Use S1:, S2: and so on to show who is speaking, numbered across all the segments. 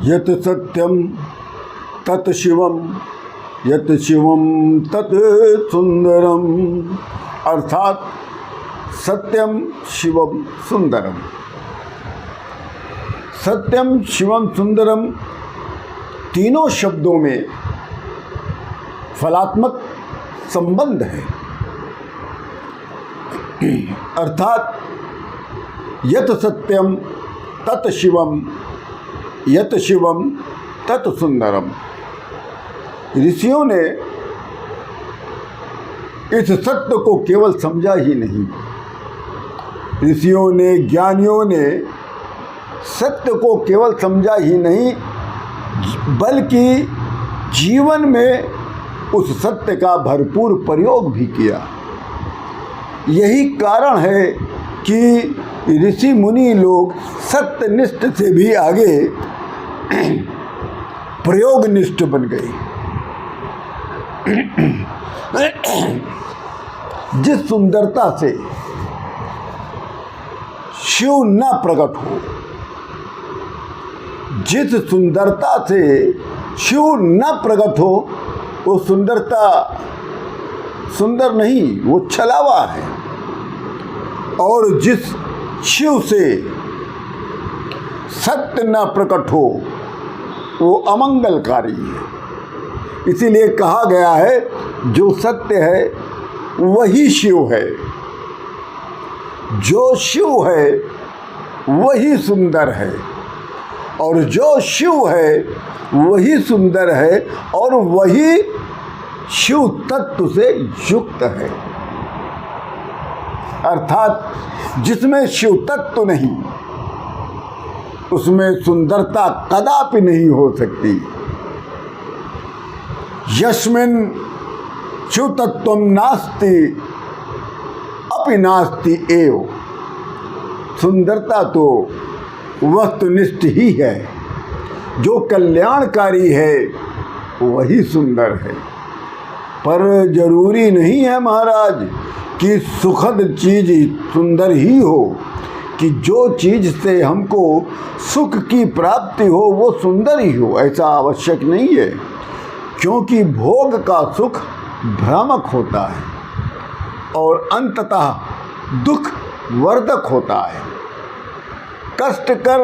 S1: यत सत्यम तत् शिवम यत शिवम तत् सुंदरम, अर्थात सत्यम शिवम सुंदरम। सत्यम शिवम सुंदरम तीनों शब्दों में फलात्मक संबंध है। अर्थात यत सत्यम तत् शिवम यत शिवम तत् सुंदरम। ऋषियों ने इस सत्य को केवल समझा ही नहीं, ऋषियों ने, ज्ञानियों ने सत्य को केवल समझा ही नहीं, बल्कि जीवन में उस सत्य का भरपूर प्रयोग भी किया। यही कारण है कि ऋषि मुनि लोग सत्यनिष्ठ से भी आगे प्रयोगनिष्ठ बन गए। जिस सुंदरता से शिव न प्रकट हो, जिस सुंदरता से शिव न प्रकट हो, वो सुंदरता सुंदर नहीं, वो छलावा है। और जिस शिव से सत्य न प्रकट हो, वो अमंगलकारी है। इसीलिए कहा गया है जो सत्य है वही शिव है, जो शिव है वही सुंदर है, और जो शिव है वही सुंदर है, और वही शिव तत्व से युक्त है। अर्थात जिसमें शिव तत्व नहीं, उसमें सुंदरता कदापि नहीं हो सकती। यस्मिन् शिव तत्वं नास्ति अपि नास्ति एव। सुंदरता तो वस्तुनिष्ठ ही है, जो कल्याणकारी है वही सुंदर है। पर जरूरी नहीं है महाराज कि सुखद चीज सुंदर ही हो, कि जो चीज से हमको सुख की प्राप्ति हो वो सुंदर ही हो, ऐसा आवश्यक नहीं है। क्योंकि भोग का सुख भ्रामक होता है और अंततः दुख वर्धक होता है। कष्टकर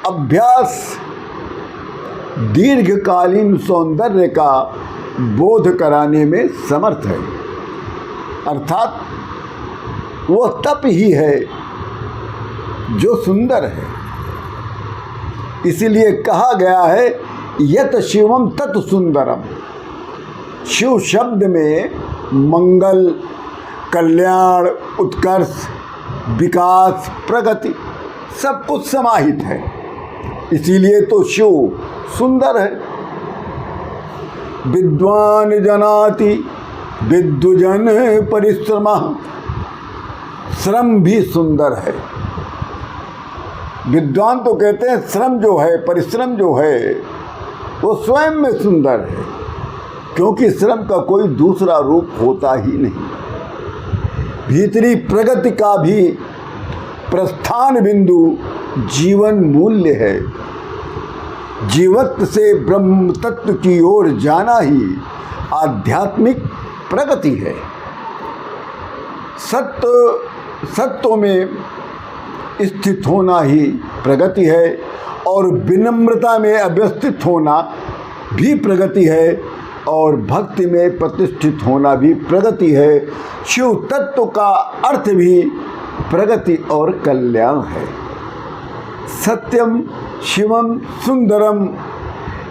S1: अभ्यास दीर्घकालीन सौंदर्य का बोध कराने में समर्थ है। अर्थात वो तप ही है जो सुंदर है। इसीलिए कहा गया है यत शिवम तत् सुंदरम। शिव शब्द में मंगल, कल्याण, उत्कर्ष, विकास, प्रगति सब कुछ समाहित है। इसीलिए तो शिव सुंदर है। विद्वान जनाति विद्वजन परिश्रम। श्रम भी सुंदर है। विद्वान तो कहते हैं श्रम जो है, परिश्रम जो है, वो स्वयं में सुंदर है, क्योंकि श्रम का कोई दूसरा रूप होता ही नहीं। भीतरी प्रगति का भी प्रस्थान बिंदु जीवन मूल्य है। जीवत्व से ब्रह्म तत्व की ओर जाना ही आध्यात्मिक प्रगति है। सत्यों में स्थित होना ही प्रगति है, और विनम्रता में अवस्थित होना भी प्रगति है, और भक्ति में प्रतिष्ठित होना भी प्रगति है। शिव तत्व का अर्थ भी प्रगति और कल्याण है। सत्यम शिवम सुंदरम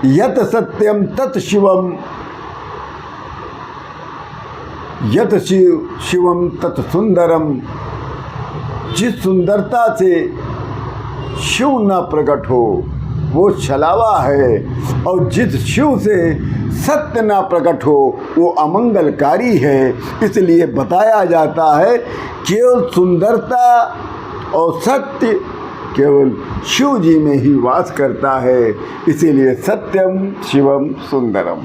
S1: यत सत्यम तत् शिवम यत शिवम तत् सुंदरम। जिस सुंदरता से शिव न प्रकट हो वो छलावा है, और जिस शिव से सत्य न प्रकट हो वो अमंगलकारी है। इसलिए बताया जाता है केवल सुंदरता और सत्य केवल शिव जी में ही वास करता है। इसीलिए सत्यम शिवम सुंदरम।